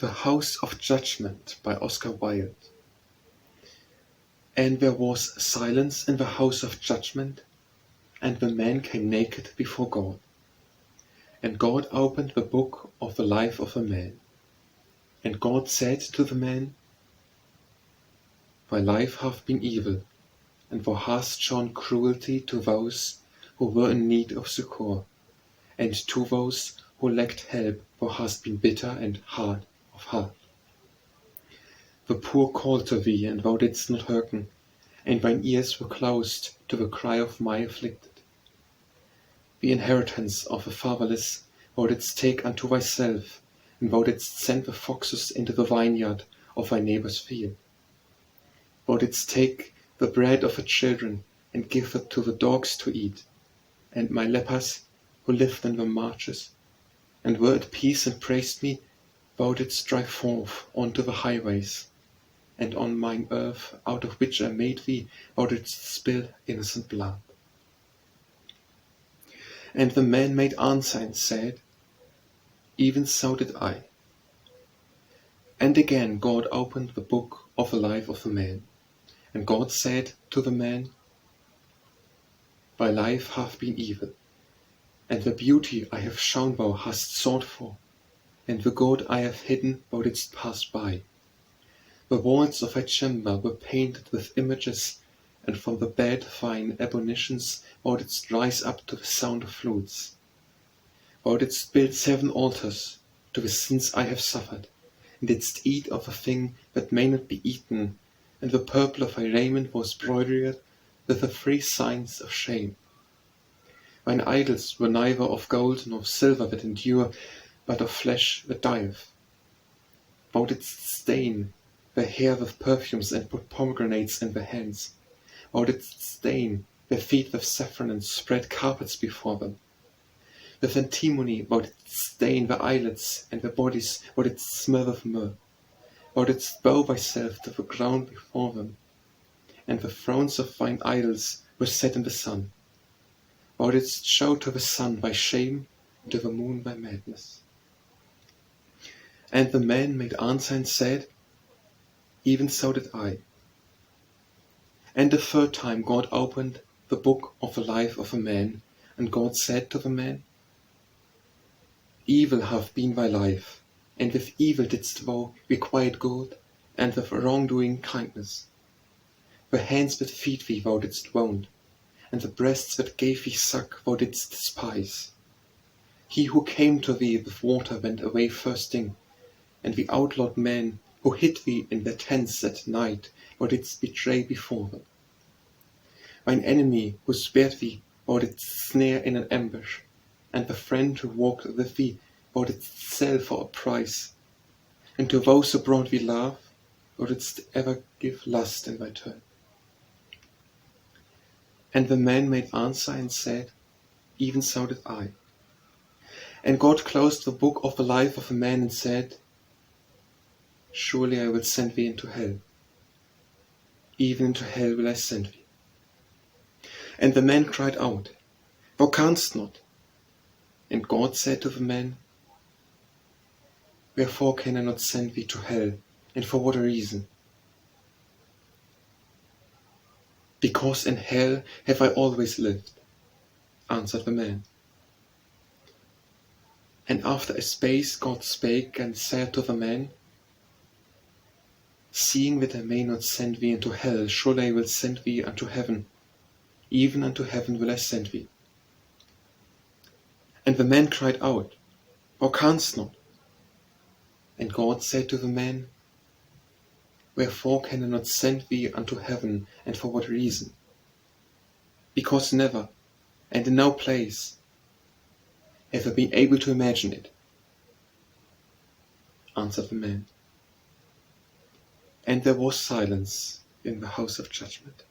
The House of Judgement by Oscar Wilde. And there was silence in the house of judgment, and the man came naked before God. And God opened the book of the life of a man. And God said to the man, Thy life hath been evil, and thou hast shown cruelty to those who were in need of succour, and to those who lacked help thou hast been bitter and hard of heart. The poor called to thee, and thou didst not hearken, and thine ears were closed to the cry of my afflicted. The inheritance of the fatherless thou didst take unto thyself, and thou didst send the foxes into the vineyard of thy neighbour's field. Thou didst take the bread of the children, and give it to the dogs to eat, and my lepers, who lived in the marshes, and were at peace and praised me, thou didst drive forth unto the highways, and on mine earth, out of which I made thee, thou didst spill innocent blood. And the man made answer and said, Even so did I. And again God opened the book of the life of the man, and God said to the man, Thy life hath been evil, and the beauty I have shown thou hast sought for, and the good I have hidden thou didst pass by. The walls of thy chamber were painted with images, and from the bed fine ebonitions thou didst rise up to the sound of flutes. Thou didst build 7 altars to the sins I have suffered, and didst eat of a thing that may not be eaten, and the purple of thy raiment was broidered with the 3 signs of shame. Thine idols were neither of gold nor of silver that endure, but of flesh that dieth. Thou didst stain their hair with perfumes, and put pomegranates in their hands. Thou didst stain their feet with saffron, and spread carpets before them. With antimony thou didst stain their eyelids, and their bodies thou didst smell with myrrh. Thou didst bow thyself to the ground before them, and the thrones of thine idols were set in the sun. Thou didst show to the sun thy shame, and to the moon thy madness. And the man made answer and said, Even so did I. And the 3rd time God opened the book of the life of a man, and God said to the man, Evil hath been thy life, and with evil didst thou requite good, and with wrongdoing kindness. The hands that feed thee thou didst wound, and the breasts that gave thee suck thou didst despise. He who came to thee with water went away thirsting, and the outlawed men who hid thee in their tents at night thou didst betray before them. Thine enemy who spared thee thou didst snare in an ambush, and the friend who walked with thee thou didst sell for a price. And to those who brought thee love thou didst ever give lust in thy turn. And the man made answer and said, Even so did I. And God closed the book of the life of a man and said, Surely I will send thee into hell. Even into hell will I send thee. And the man cried out, Thou canst not. And God said to the man, Wherefore can I not send thee to hell, and for what a reason? Because in hell have I always lived, answered the man. And after a space God spake and said to the man, Seeing that I may not send thee into hell, surely I will send thee unto heaven, even unto heaven will I send thee. And the man cried out, Thou canst not. And God said to the man, Wherefore can I not send thee unto heaven, and for what reason? Because never, and in no place, have I been able to imagine it, answered the man. And there was silence in the house of judgment.